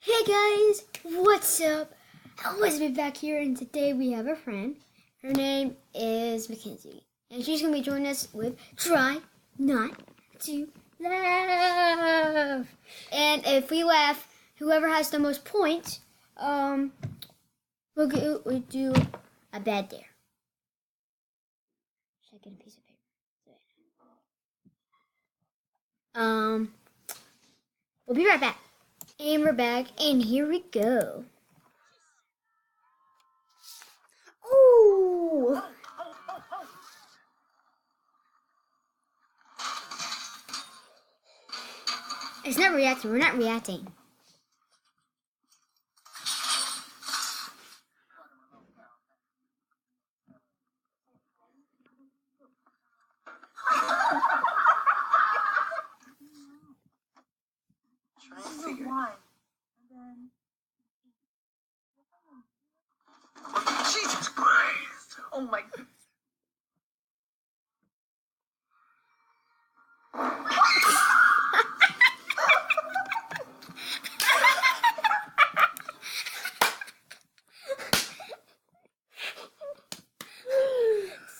Hey guys, what's up? Elizabeth back here, and today we have a friend. Her name is Mackenzie, and she's gonna be joining us with Try Not to Laugh. And if we laugh, whoever has the most points, we'll do a bad dare. Should I get a piece of paper? We'll be right back. And we're back, and here we go. Ooh! It's not reacting. We're not reacting. Jesus Christ! Oh my God.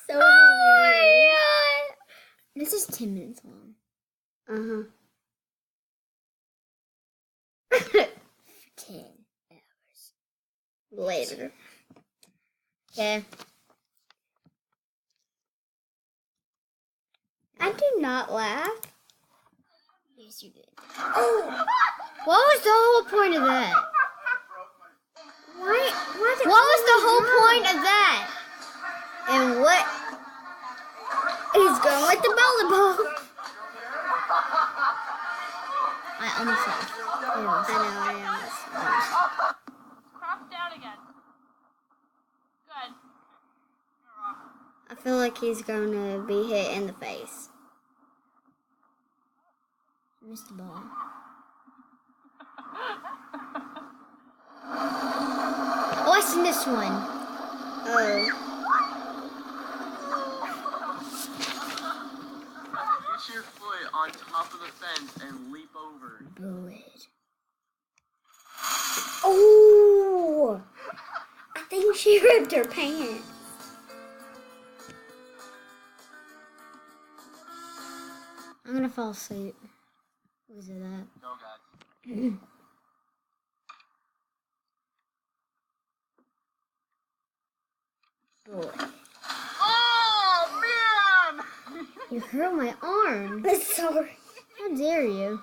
So hilarious. This is 10 minutes long. 10 hours later. Okay. I did not laugh. Yes, you did. Oh! What was the whole point of that? What was the whole point of that? And what? He's going with the volleyball. I almost laughed. I almost. Crop down again. Good. I feel like he's going to be hit in the face. Missed the ball. Oh, I seen this one. Oh. Get your foot on top of the fence and leap over. Bullet. Oh! I think she ripped her pants. I'm gonna fall asleep. What was it that? Go, guys. Bullet. Oh, man! You hurt my arm. I'm sorry. How dare you?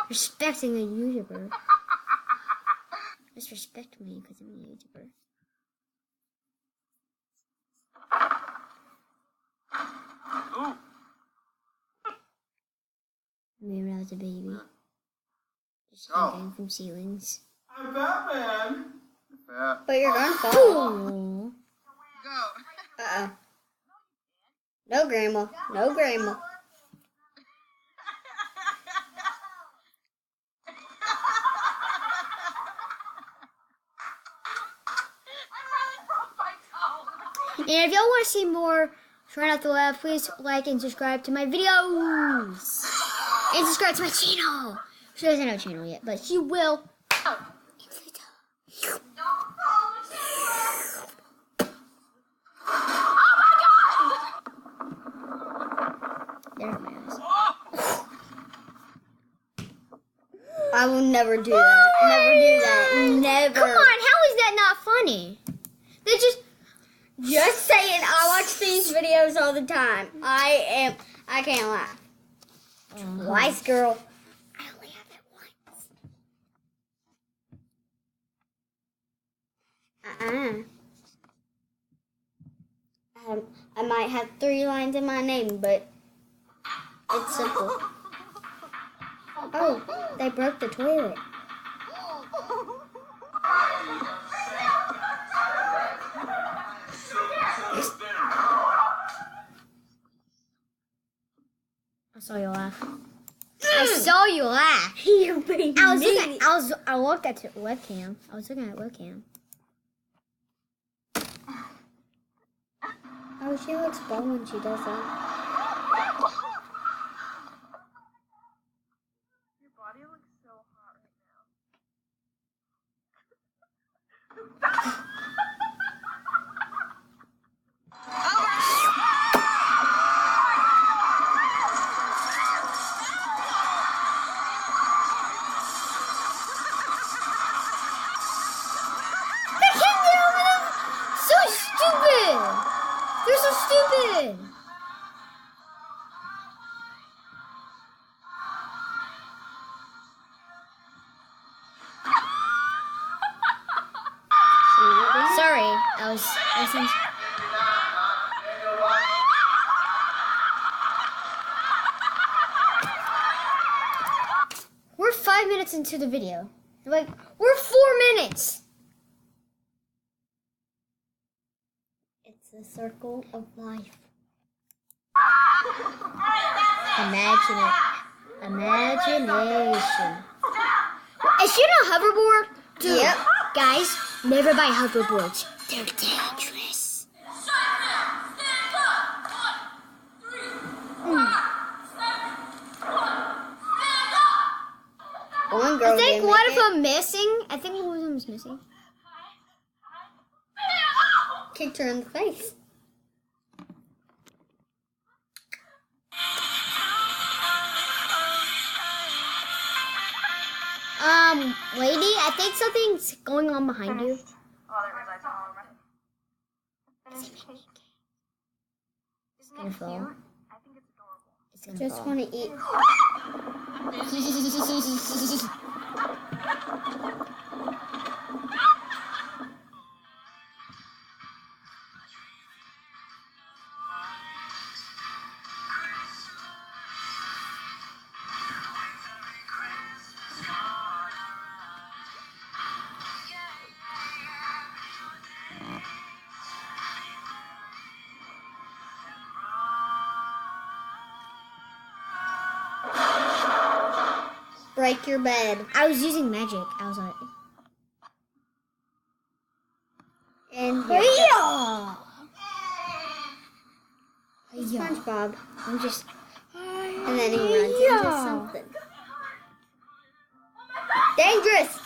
Respecting a YouTuber. Just respect me because I'm a YouTuber. Ooh. Maybe when I was a baby. Just Oh. hanging from ceilings. I'm Batman. Yeah. But you're gonna fall. Go. Uh-oh. No, Grandma. No, Grandma. And if y'all want to see more Try Not to Laugh, please like and subscribe to my videos. And subscribe to my channel. She doesn't have a channel yet, but she will. There's my eyes. I will never do that. Never do that. Never. Come on, how is that not funny? They just saying, I watch these videos all the time. I can't laugh. Twice, girl. I only have it once. I might have 3 lines in my name, but it's simple. Oh, they broke the toilet. I saw you laugh. I saw you laugh. You baby. I looked at the webcam. I was looking at webcam. Oh, she looks bum when she does that. Your body looks so hot right now. stupid. Sorry, I was listening. We're 5 minutes into the video. Like, we're 4 minutes. It's the circle of life. Imagine it. Imagination. Is she on a hoverboard? Dude, yep. Guys, never buy hoverboards. They're dangerous. I think one of them missing. I think one of them is missing. Kicked her in the face. Lady, I think something's going on behind you. Oh, there it is. I saw it already. Isn't it cute? I think it's adorable. It's gonna just want to eat. Break your bed. I was using magic. I was like, and SpongeBob. I'm just, and then he runs into something dangerous.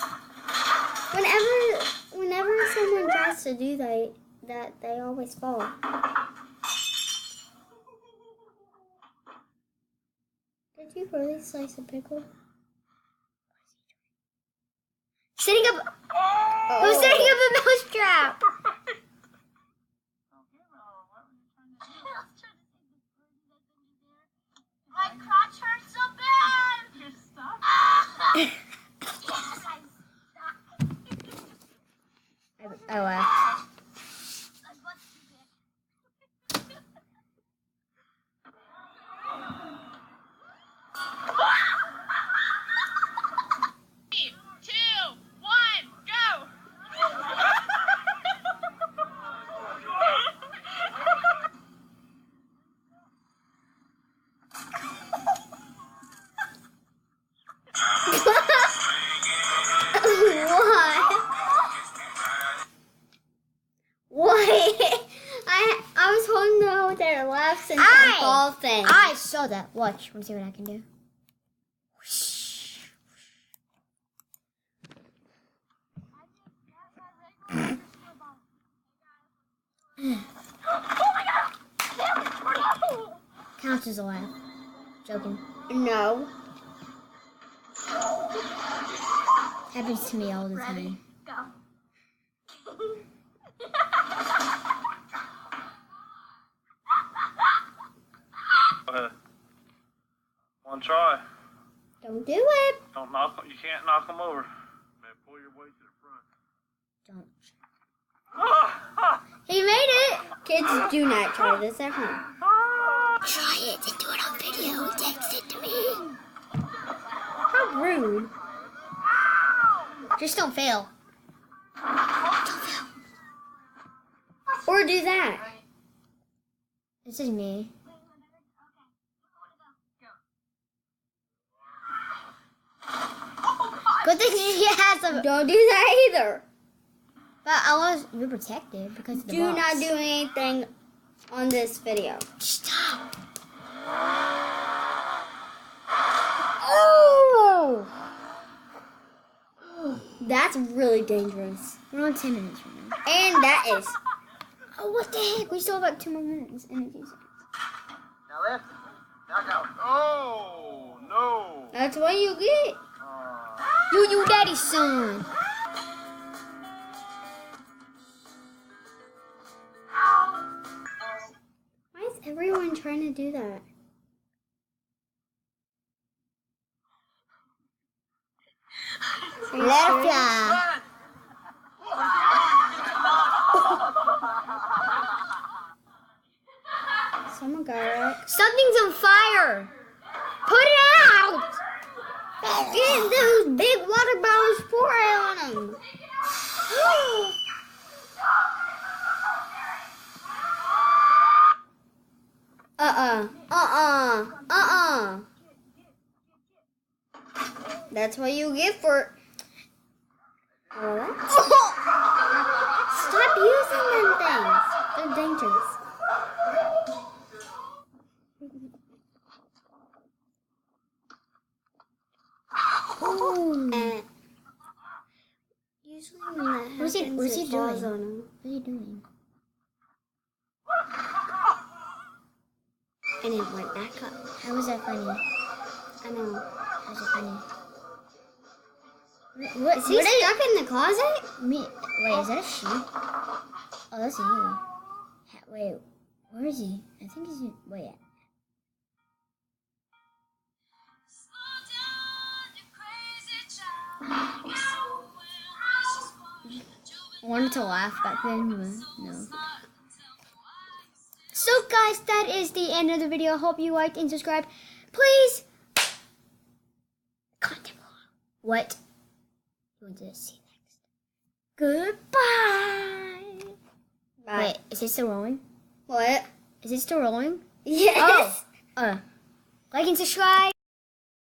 Whenever someone tries to do that, they always fall. Did you really slice a pickle? Setting up. Who's setting up a mousetrap? My crotch hurts so bad. You're stuck. Yes, I'm stuck. I laughed. I was holding the with their left and the ball thing. I saw that. Watch. Let me see what I can do. Counts as a laugh. Joking. No. Happens to me all the time. Go. One try. Don't do it. Don't knock. You can't knock them over. Man, pull your way to the front. Don't. He made it. Kids, do not try this at home. Try it and do it on video. Text it to me. How rude. Just don't fail. Don't fail. Or do that. This is me. Good thing she has some. Don't do that either. But you're protected because of the box. Do not do anything on this video. Stop. Oh! That's really dangerous. We're on 10 minutes right now. And that is. Oh, what the heck? We still have about 2 more minutes and a few seconds. Now left. Now go. Oh, no. That's what you get. You daddy's son. can't do that. Let it fly. Someone got it. Something's on fire. Put it out. Get those big water bottles, pour it on them. That's what you get for. What? Stop using them things. They're dangerous. Usually when that happens, What's he falls doing? on him. What are you doing? And it went back up. How is that funny? I know. How's it funny? What? Is he stuck in the closet? Wait, is that a sheep? Oh, that's you. Wait, where is he? I think he's. Wait. I wanted to laugh back then, but no. So guys, that is the end of the video. Hope you liked and subscribed. Please comment below what you want to see next. Goodbye. Bye. Wait, is it still rolling? What? Is it still rolling? Yes. Like and subscribe.